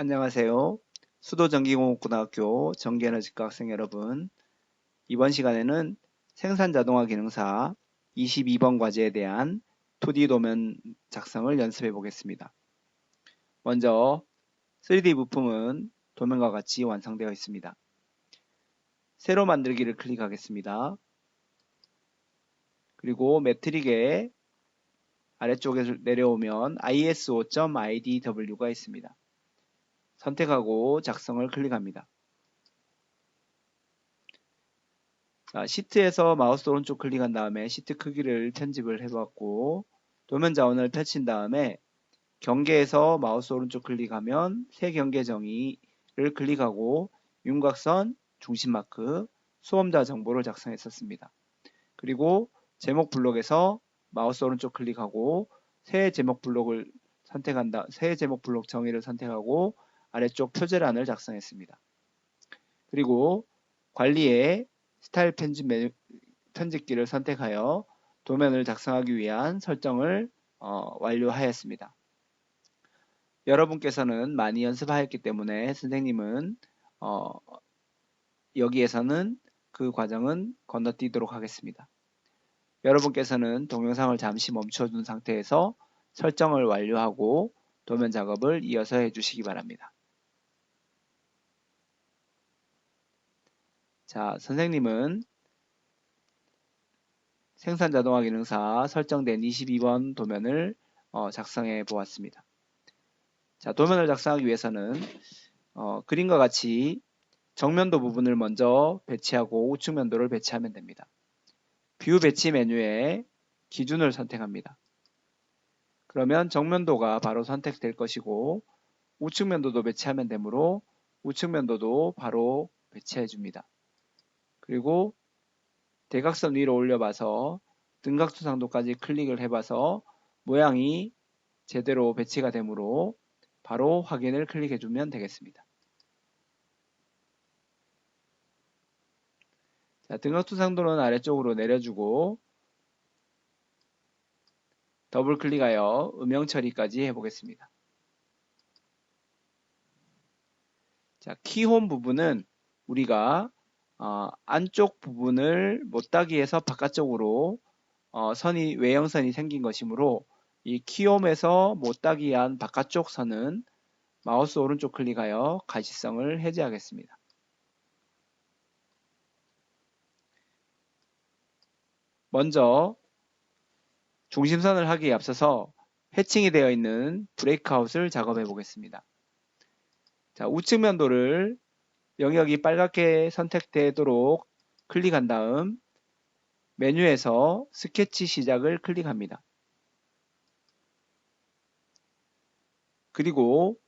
안녕하세요. 수도전기공업고등학교 전기에너지과 학생 여러분. 이번 시간에는 생산자동화 기능사 22번 과제에 대한 2D 도면 작성을 연습해 보겠습니다. 먼저 3D 부품은 도면과 같이 완성되어 있습니다. 새로 만들기를 클릭하겠습니다. 그리고 매트릭의 아래쪽에 내려오면 ISO.IDW가 있습니다. 선택하고 작성을 클릭합니다. 자, 시트에서 마우스 오른쪽 클릭한 다음에 시트 크기를 편집을 해봤고 도면 자원을 펼친 다음에 경계에서 마우스 오른쪽 클릭하면 새 경계 정의를 클릭하고 윤곽선, 중심마크, 수험자 정보를 작성했었습니다. 그리고 제목 블록에서 마우스 오른쪽 클릭하고 새 제목 블록을 새 제목 블록 정의를 선택하고 아래쪽 표제란을 작성했습니다. 그리고 관리에 스타일 편집기를 선택하여 도면을 작성하기 위한 설정을 완료하였습니다. 여러분께서는 많이 연습하였기 때문에 선생님은 여기에서는 그 과정은 건너뛰도록 하겠습니다. 여러분께서는 동영상을 잠시 멈춰둔 상태에서 설정을 완료하고 도면 작업을 이어서 해주시기 바랍니다. 자, 선생님은 생산자동화 기능사 설정된 22번 도면을 작성해 보았습니다. 자, 도면을 작성하기 위해서는 그림과 같이 정면도 부분을 먼저 배치하고 우측면도를 배치하면 됩니다. 뷰 배치 메뉴에 기준을 선택합니다. 그러면 정면도가 바로 선택될 것이고 우측면도도 배치하면 되므로 우측면도도 바로 배치해 줍니다. 그리고 대각선 위로 올려봐서 등각투상도까지 클릭을 해봐서 모양이 제대로 배치가 되므로 바로 확인을 클릭해주면 되겠습니다. 자, 등각투상도는 아래쪽으로 내려주고 더블 클릭하여 음영 처리까지 해보겠습니다. 자, 키홈 부분은 우리가 안쪽 부분을 못따기에서 바깥쪽으로 외형선이 생긴 것이므로 이 키홈에서 못따기한 바깥쪽 선은 마우스 오른쪽 클릭하여 가시성을 해제하겠습니다. 먼저 중심선을 하기에 앞서서 해칭이 되어 있는 브레이크아웃을 작업해 보겠습니다. 자, 우측면도를 영역이 빨갛게 선택되도록 클릭한 다음 메뉴에서 스케치 시작을 클릭합니다. 그리고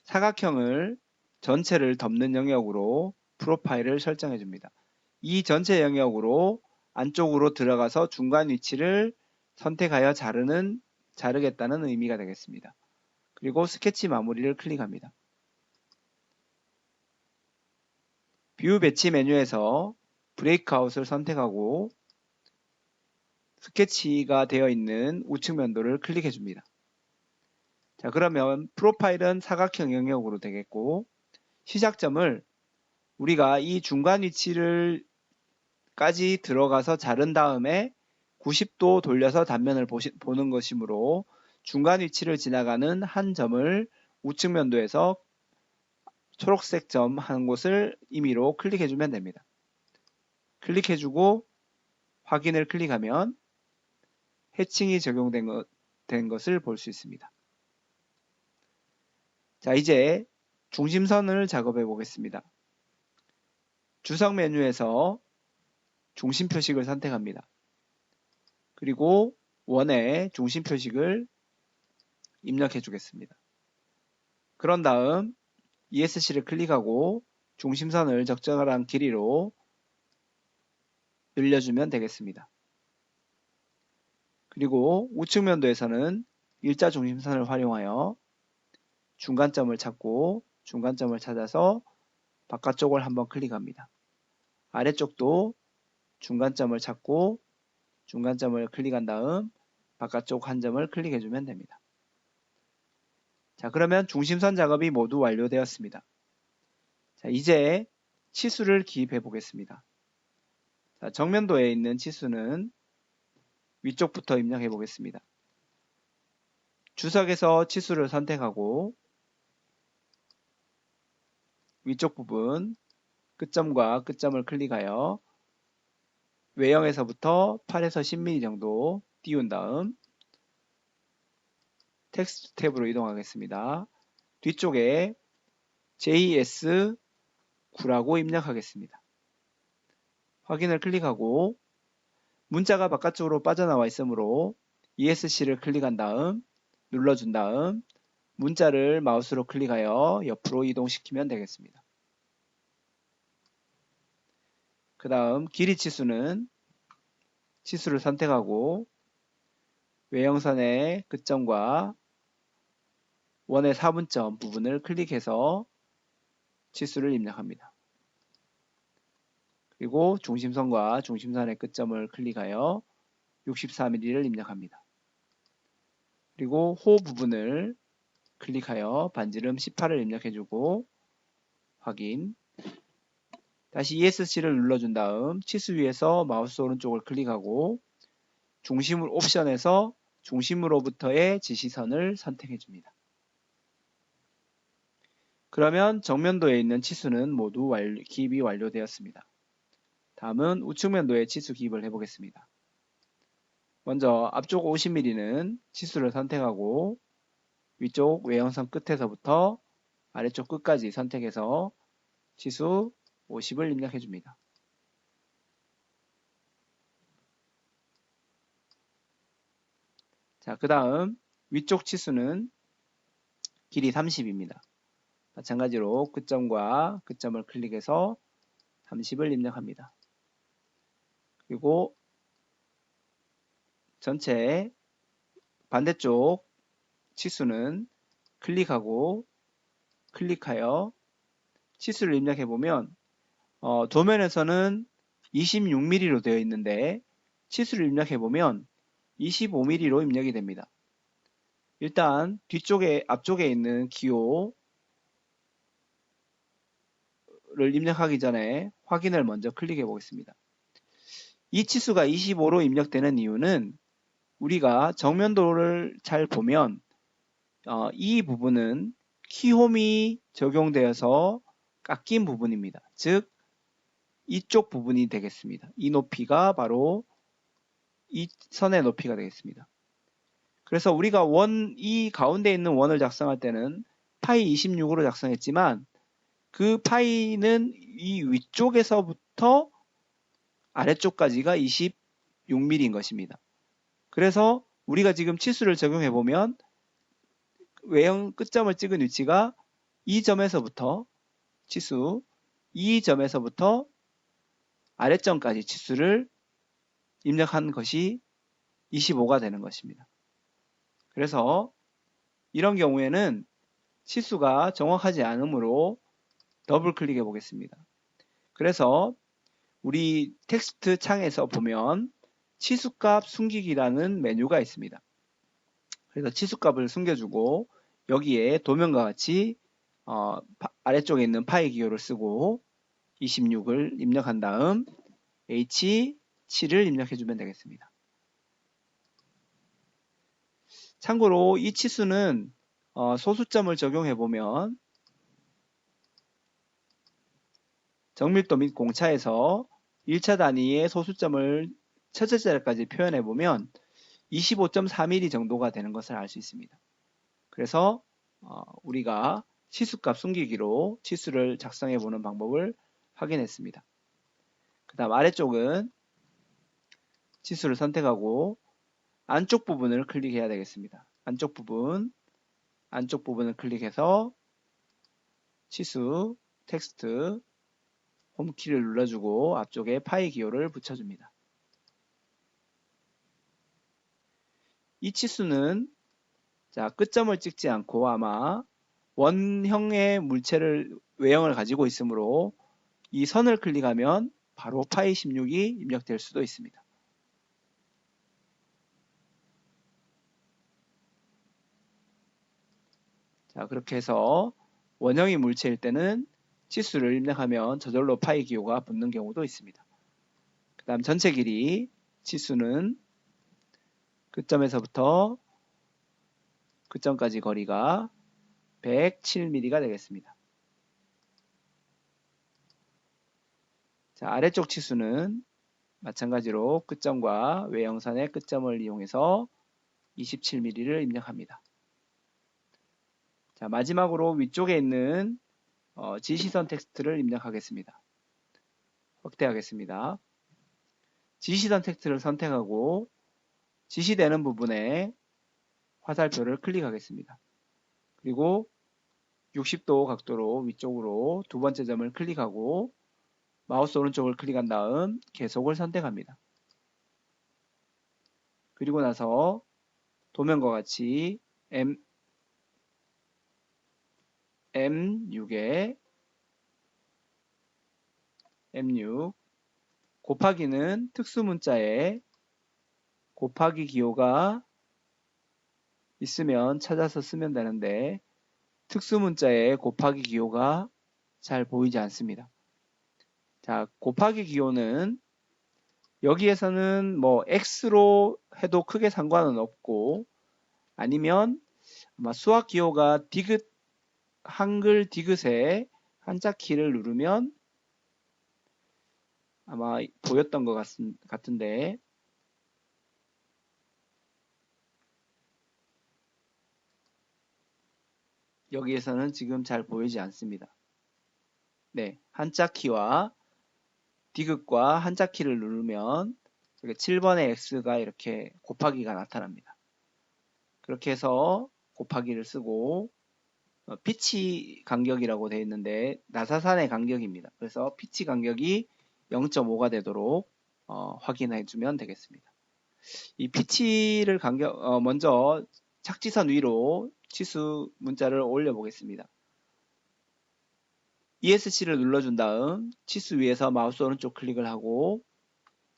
사각형을 전체를 덮는 영역으로 프로파일을 설정해 줍니다. 이 전체 영역으로 안쪽으로 들어가서 중간 위치를 선택하여 자르겠다는 의미가 되겠습니다. 그리고 스케치 마무리를 클릭합니다. 뷰 배치 메뉴에서 브레이크아웃을 선택하고 스케치가 되어 있는 우측 면도를 클릭해 줍니다. 자, 그러면 프로파일은 사각형 영역으로 되겠고 시작점을 우리가 이 중간 위치를 까지 들어가서 자른 다음에 90도 돌려서 단면을 보는 것이므로 중간 위치를 지나가는 한 점을 우측 면도에서 초록색 점 한 곳을 임의로 클릭해주면 됩니다. 클릭해주고 확인을 클릭하면 해칭이 적용된 것을 볼 수 있습니다. 자, 이제 중심선을 작업해 보겠습니다. 주석 메뉴에서 중심 표식을 선택합니다. 그리고 원에 중심 표식을 입력해 주겠습니다. 그런 다음 ESC를 클릭하고 중심선을 적절한 길이로 늘려주면 되겠습니다. 그리고 우측 면도에서는 일자 중심선을 활용하여 중간점을 찾고 중간점을 찾아서 바깥쪽을 한번 클릭합니다. 아래쪽도 중간점을 찾고 중간점을 클릭한 다음 바깥쪽 한 점을 클릭해주면 됩니다. 자, 그러면 중심선 작업이 모두 완료되었습니다. 자, 이제 치수를 기입해 보겠습니다. 자, 정면도에 있는 치수는 위쪽부터 입력해 보겠습니다. 주석에서 치수를 선택하고 위쪽 부분 끝점과 끝점을 클릭하여 외형에서부터 8에서 10mm 정도 띄운 다음 텍스트 탭으로 이동하겠습니다. 뒤쪽에 JS9라고 입력하겠습니다. 확인을 클릭하고 문자가 바깥쪽으로 빠져나와 있으므로 ESC를 클릭한 다음 눌러준 다음 문자를 마우스로 클릭하여 옆으로 이동시키면 되겠습니다. 그 다음 길이 치수는 치수를 선택하고 외형선의 끝점과 원의 4분점 부분을 클릭해서 치수를 입력합니다. 그리고 중심선과 중심선의 끝점을 클릭하여 64mm를 입력합니다. 그리고 호 부분을 클릭하여 반지름 18을 입력해주고 확인. 다시 ESC를 눌러준 다음 치수 위에서 마우스 오른쪽을 클릭하고 중심을 옵션에서 중심으로부터의 지시선을 선택해줍니다. 그러면 정면도에 있는 치수는 모두 기입이 완료되었습니다. 다음은 우측면도의 치수 기입을 해보겠습니다. 먼저 앞쪽 50mm는 치수를 선택하고 위쪽 외형선 끝에서부터 아래쪽 끝까지 선택해서 치수 50을 입력해줍니다. 자, 그 다음 위쪽 치수는 길이 30입니다. 마찬가지로 끝점과 끝점을 클릭해서 30을 입력합니다. 그리고 전체 반대쪽 치수는 클릭하고 클릭하여 치수를 입력해 보면 도면에서는 26mm로 되어 있는데 치수를 입력해 보면 25mm로 입력이 됩니다. 일단 앞쪽에 있는 기호를 입력하기 전에 확인을 먼저 클릭해 보겠습니다. 이 치수가 25로 입력되는 이유는 우리가 정면도를 잘 보면 이 부분은 키홈이 적용되어서 깎인 부분입니다. 즉 이쪽 부분이 되겠습니다. 이 높이가 바로 이 선의 높이가 되겠습니다. 그래서 우리가 이 가운데 있는 원을 작성할 때는 파이 26으로 작성했지만 그 파이는 이 위쪽에서부터 아래쪽까지가 26mm인 것입니다. 그래서 우리가 지금 치수를 적용해 보면 외형 끝점을 찍은 위치가 이 점에서부터 치수, 이 점에서부터 아래점까지 치수를 입력한 것이 25가 되는 것입니다. 그래서 이런 경우에는 치수가 정확하지 않으므로 더블 클릭해 보겠습니다. 그래서 우리 텍스트 창에서 보면 치수값 숨기기라는 메뉴가 있습니다. 그래서 치수값을 숨겨주고 여기에 도면과 같이 아래쪽에 있는 파이 기호를 쓰고 26을 입력한 다음 H7을 입력해주면 되겠습니다. 참고로 이 치수는 소수점을 적용해보면 정밀도 및 공차에서 1차 단위의 소수점을 첫째 자리까지 표현해보면 25.4mm 정도가 되는 것을 알 수 있습니다. 그래서 우리가 치수값 숨기기로 치수를 작성해보는 방법을 확인했습니다. 그 다음 아래쪽은 치수를 선택하고 안쪽 부분을 클릭해야 되겠습니다. 안쪽 부분을 클릭해서 치수, 텍스트, 홈키를 눌러주고 앞쪽에 파이 기호를 붙여줍니다. 이 치수는 끝점을 찍지 않고 아마 원형의 외형을 가지고 있으므로 이 선을 클릭하면 바로 파이 16이 입력될 수도 있습니다. 자, 그렇게 해서 원형이 물체일 때는 치수를 입력하면 저절로 파이 기호가 붙는 경우도 있습니다. 그 다음 전체 길이 치수는 끝점에서부터 끝점까지 거리가 107mm가 되겠습니다. 자, 아래쪽 치수는 마찬가지로 끝점과 외형선의 끝점을 이용해서 27mm를 입력합니다. 자, 마지막으로 위쪽에 있는 지시선 텍스트를 입력하겠습니다. 확대하겠습니다. 지시선 텍스트를 선택하고 지시되는 부분에 화살표를 클릭하겠습니다. 그리고 60도 각도로 위쪽으로 두 번째 점을 클릭하고 마우스 오른쪽을 클릭한 다음 계속을 선택합니다. 그리고 나서 도면과 같이 M6에 M6 곱하기는 특수문자에 곱하기 기호가 있으면 찾아서 쓰면 되는데 특수문자에 곱하기 기호가 잘 보이지 않습니다. 자, 곱하기 기호는 여기에서는 뭐 X로 해도 크게 상관은 없고 아니면 아마 수학 기호가 디귿 한글 디귿에 한자 키를 누르면 아마 보였던 것 같은데 여기에서는 지금 잘 보이지 않습니다. 네, 한자 키와 디귿과 한자 키를 누르면 7번의 X가 이렇게 곱하기가 나타납니다. 그렇게 해서 곱하기를 쓰고 피치 간격이라고 되어 있는데 나사산의 간격입니다. 그래서 피치 간격이 0.5가 되도록 확인해 주면 되겠습니다. 이 피치를 먼저 착지선 위로 치수 문자를 올려 보겠습니다. ESC를 눌러준 다음 치수 위에서 마우스 오른쪽 클릭을 하고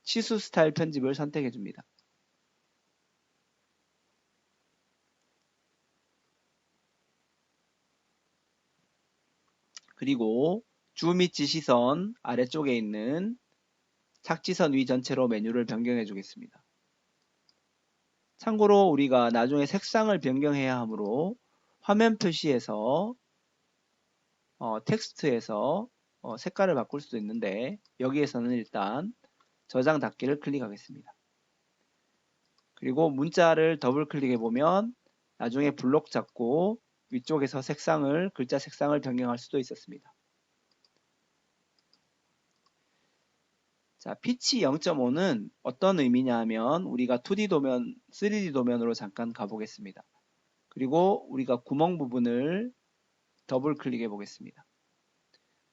치수 스타일 편집을 선택해 줍니다. 그리고 주 및 지시선 아래쪽에 있는 착지선 위 전체로 메뉴를 변경해 주겠습니다. 참고로 우리가 나중에 색상을 변경해야 하므로 화면 표시에서 텍스트에서 색깔을 바꿀 수도 있는데 여기에서는 일단 저장 닫기를 클릭하겠습니다. 그리고 문자를 더블 클릭해 보면 나중에 블록 잡고 위쪽에서 글자 색상을 변경할 수도 있었습니다. 자, 피치 0.5는 어떤 의미냐 하면 우리가 2D 도면, 3D 도면으로 잠깐 가보겠습니다. 그리고 우리가 구멍 부분을 더블 클릭해 보겠습니다.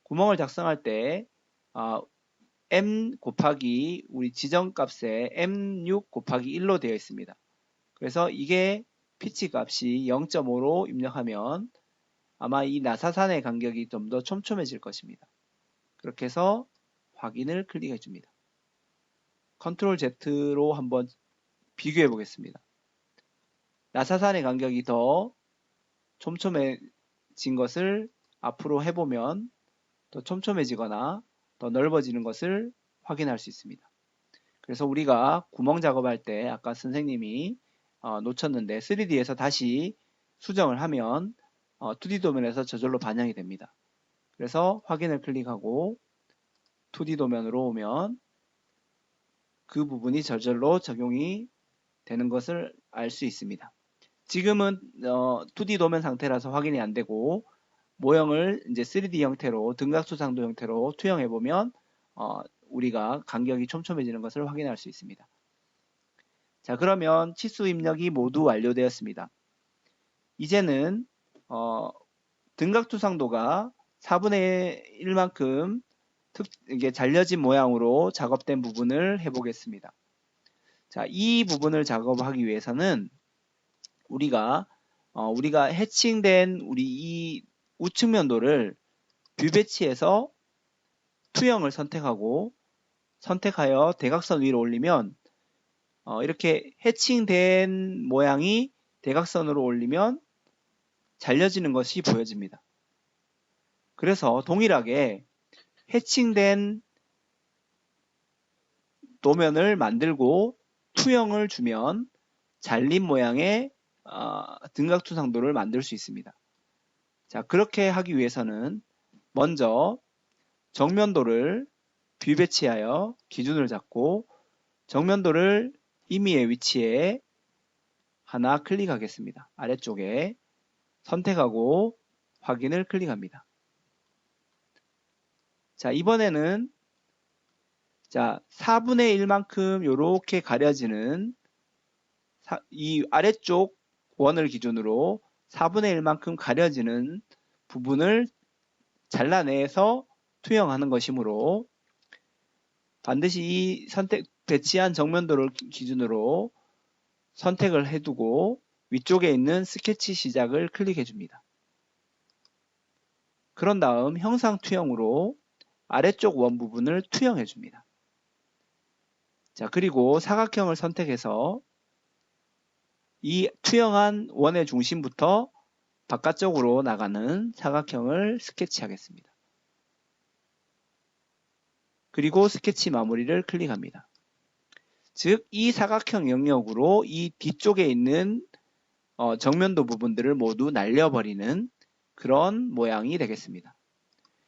구멍을 작성할 때 M 곱하기 우리 지정값에 M6 곱하기 1로 되어 있습니다. 그래서 이게 피치 값이 0.5로 입력하면 아마 이 나사산의 간격이 좀 더 촘촘해질 것입니다. 그렇게 해서 확인을 클릭해 줍니다. 컨트롤 Z로 한번 비교해 보겠습니다. 나사산의 간격이 더 촘촘해진 것을 앞으로 해보면 더 촘촘해지거나 더 넓어지는 것을 확인할 수 있습니다. 그래서 우리가 구멍 작업할 때 아까 선생님이 놓쳤는데 3D에서 다시 수정을 하면 2D 도면에서 저절로 반영이 됩니다. 그래서 확인을 클릭하고 2D 도면으로 오면 그 부분이 저절로 적용이 되는 것을 알 수 있습니다. 지금은 2D 도면 상태라서 확인이 안 되고 모형을 이제 3D 형태로 등각수상도 형태로 투영해 보면 우리가 간격이 촘촘해지는 것을 확인할 수 있습니다. 자, 그러면 치수 입력이 모두 완료되었습니다. 이제는 등각투상도가 4분의 1만큼 이게 잘려진 모양으로 작업된 부분을 해보겠습니다. 자, 이 부분을 작업하기 위해서는 우리가 해칭된 우리 이 우측면도를 뷰 배치에서 투영을 선택하여 대각선 위로 올리면 이렇게 해칭된 모양이 대각선으로 올리면 잘려지는 것이 보여집니다. 그래서 동일하게 해칭된 도면을 만들고 투영을 주면 잘린 모양의 등각투상도를 만들 수 있습니다. 자, 그렇게 하기 위해서는 먼저 정면도를 뷰 배치하여 기준을 잡고 정면도를 임의의 위치에 하나 클릭하겠습니다. 아래쪽에 선택하고 확인을 클릭합니다. 자, 이번에는 자, 4분의 1만큼 이렇게 가려지는 이 아래쪽 원을 기준으로 4분의 1만큼 가려지는 부분을 잘라내서 투영하는 것이므로 반드시 이 배치한 정면도를 기준으로 선택을 해두고 위쪽에 있는 스케치 시작을 클릭해 줍니다. 그런 다음 형상 투영으로 아래쪽 원 부분을 투영해 줍니다. 자, 그리고 사각형을 선택해서 이 투영한 원의 중심부터 바깥쪽으로 나가는 사각형을 스케치하겠습니다. 그리고 스케치 마무리를 클릭합니다. 즉, 이 사각형 영역으로 이 뒤쪽에 있는 정면도 부분들을 모두 날려버리는 그런 모양이 되겠습니다.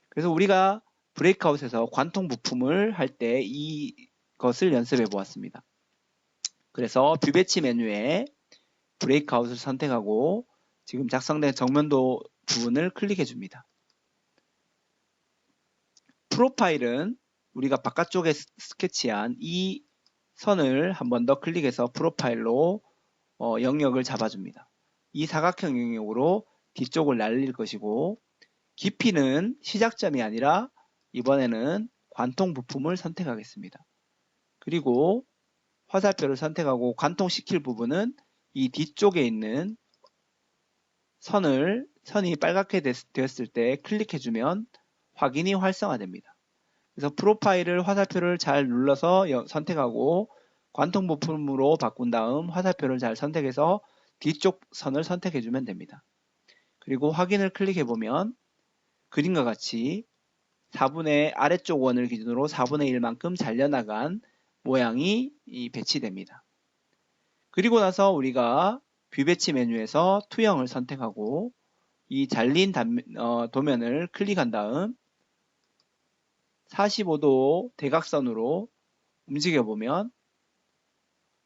그래서 우리가 브레이크아웃에서 관통 부품을 할 때 이것을 연습해 보았습니다. 그래서 뷰 배치 메뉴에 브레이크아웃을 선택하고 지금 작성된 정면도 부분을 클릭해 줍니다. 프로파일은 우리가 바깥쪽에 스케치한 이 선을 한 번 더 클릭해서 프로파일로 영역을 잡아줍니다. 이 사각형 영역으로 뒤쪽을 날릴 것이고 깊이는 시작점이 아니라 이번에는 관통 부품을 선택하겠습니다. 그리고 화살표를 선택하고 관통시킬 부분은 이 뒤쪽에 있는 선이 빨갛게 되었을 때 클릭해주면 확인이 활성화됩니다. 그래서 프로파일을 화살표를 잘 눌러서 선택하고 관통 부품으로 바꾼 다음 화살표를 잘 선택해서 뒤쪽 선을 선택해주면 됩니다. 그리고 확인을 클릭해보면 그림과 같이 아래쪽 원을 기준으로 4분의 1만큼 잘려나간 모양이 배치됩니다. 그리고 나서 우리가 뷰 배치 메뉴에서 투영을 선택하고 이 잘린 도면을 클릭한 다음 45도 대각선으로 움직여보면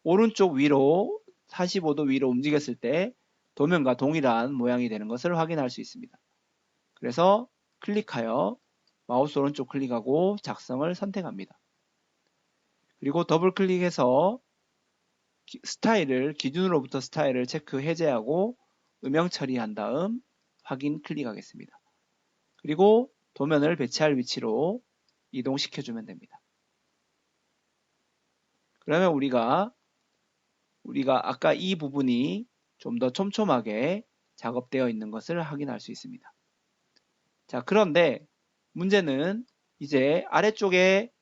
오른쪽 위로 45도 위로 움직였을 때 도면과 동일한 모양이 되는 것을 확인할 수 있습니다. 그래서 클릭하여 마우스 오른쪽 클릭하고 작성을 선택합니다. 그리고 더블 클릭해서 기준으로부터 스타일을 체크 해제하고 음영 처리한 다음 확인 클릭하겠습니다. 그리고 도면을 배치할 위치로 이동시켜주면 됩니다. 그러면 우리가 아까 이 부분이 좀 더 촘촘하게 작업되어 있는 것을 확인할 수 있습니다. 자, 그런데 문제는 이제 아래쪽에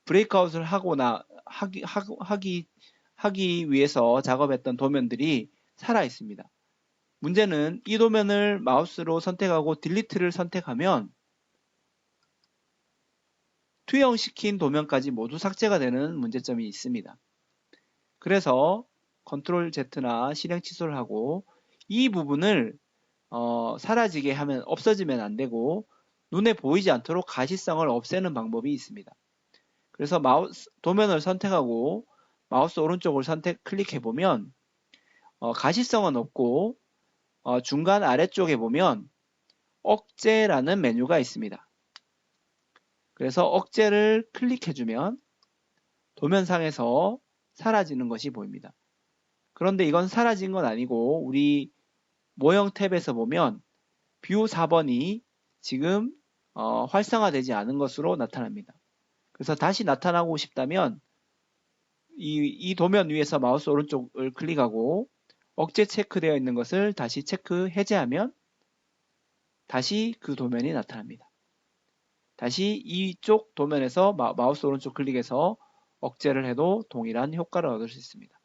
브레이크아웃을 하기 위해서 작업했던 도면들이 살아 있습니다. 문제는 이 도면을 마우스로 선택하고 딜리트를 선택하면 투영시킨 도면까지 모두 삭제가 되는 문제점이 있습니다. 그래서 컨트롤 Z나 실행 취소를 하고 이 부분을 사라지게 하면 없어지면 안 되고 눈에 보이지 않도록 가시성을 없애는 방법이 있습니다. 그래서 도면을 선택하고 마우스 오른쪽을 클릭해 보면 가시성은 없고 중간 아래쪽에 보면 억제라는 메뉴가 있습니다. 그래서 억제를 클릭해주면 도면상에서 사라지는 것이 보입니다. 그런데 이건 사라진 건 아니고 우리 모형 탭에서 보면 뷰 4번이 지금 활성화되지 않은 것으로 나타납니다. 그래서 다시 나타나고 싶다면 이 도면 위에서 마우스 오른쪽을 클릭하고 억제 체크되어 있는 것을 다시 해제하면 다시 그 도면이 나타납니다. 다시 이쪽 도면에서 마우스 오른쪽 클릭해서 억제를 해도 동일한 효과를 얻을 수 있습니다.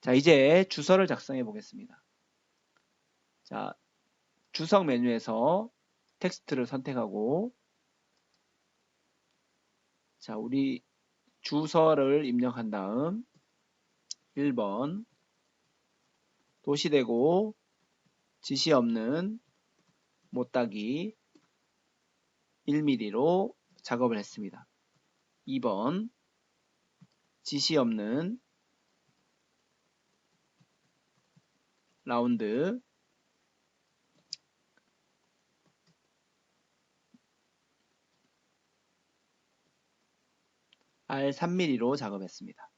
자, 이제 주소를 작성해 보겠습니다. 자, 주석 메뉴에서 텍스트를 선택하고, 자, 우리 주소를 입력한 다음 1번 도시대고 지시 없는 못따기 1mm로 작업을 했습니다. 2번 지시 없는 라운드 R 3mm로 작업했습니다.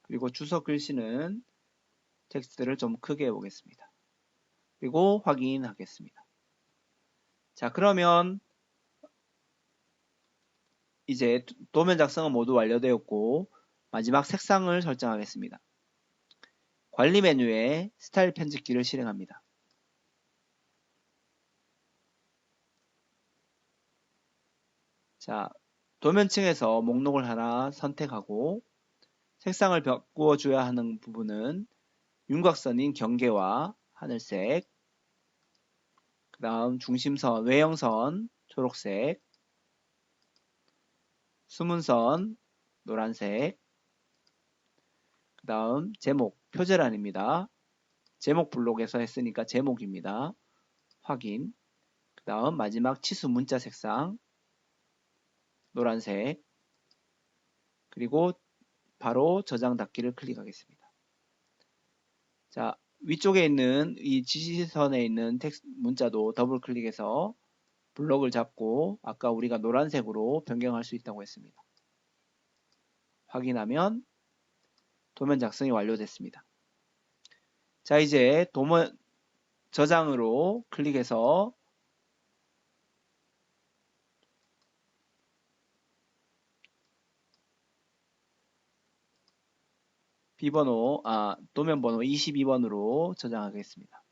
그리고 주석 글씨는 텍스트를 좀 크게 해보겠습니다. 그리고 확인하겠습니다. 자, 그러면 이제 도면 작성은 모두 완료되었고 마지막 색상을 설정하겠습니다. 관리 메뉴에 스타일 편집기를 실행합니다. 자, 도면층에서 목록을 하나 선택하고 색상을 바꾸어 줘야 하는 부분은 윤곽선인 경계와 하늘색, 그 다음 중심선, 외형선 초록색, 수문선 노란색, 그 다음 제목, 표제란입니다. 제목 블록에서 했으니까 제목입니다. 확인. 그 다음 마지막 치수 문자 색상 노란색, 그리고 바로 저장 닫기를 클릭하겠습니다. 자, 위쪽에 있는 이 지시선에 있는 텍스트 문자도 더블 클릭해서 블록을 잡고 아까 우리가 노란색으로 변경할 수 있다고 했습니다. 확인하면 도면 작성이 완료됐습니다. 자, 이제 도면 저장으로 클릭해서 도면 번호 22번으로 저장하겠습니다.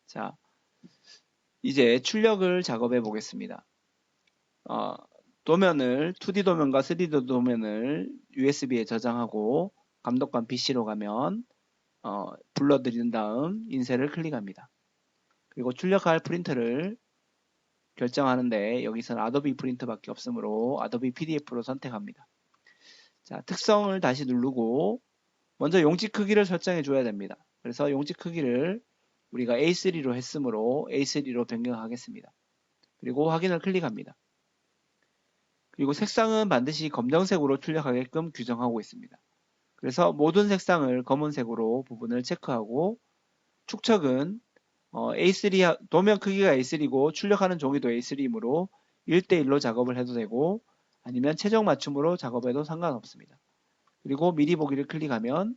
자, 이제 출력을 작업해 보겠습니다. 도면을 2D 도면과 3D 도면을 USB에 저장하고 감독관 PC로 가면 불러들인 다음 인쇄를 클릭합니다. 그리고 출력할 프린터를 결정하는데 여기서는 아도비 프린터밖에 없으므로 아도비 PDF로 선택합니다. 자, 특성을 다시 누르고 먼저 용지 크기를 설정해 줘야 됩니다. 그래서 용지 크기를 우리가 A3로 했으므로 A3로 변경하겠습니다. 그리고 확인을 클릭합니다. 그리고 색상은 반드시 검정색으로 출력하게끔 규정하고 있습니다. 그래서 모든 색상을 검은색으로 부분을 체크하고 축척은 A3 도면 크기가 A3고 출력하는 종이도 A3이므로 1대1로 작업을 해도 되고 아니면 최종 맞춤으로 작업해도 상관없습니다. 그리고 미리 보기를 클릭하면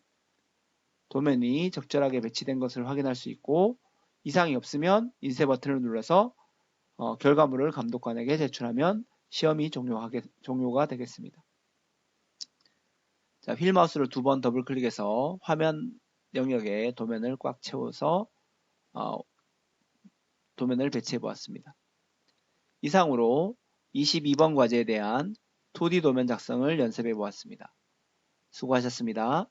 도면이 적절하게 배치된 것을 확인할 수 있고 이상이 없으면 인쇄 버튼을 눌러서 결과물을 감독관에게 제출하면 시험이 종료가 되겠습니다. 자, 휠 마우스를 2번 더블 클릭해서 화면 영역에 도면을 꽉 채워서 도면을 배치해 보았습니다. 이상으로 22번 과제에 대한 2D 도면 작성을 연습해 보았습니다. 수고하셨습니다.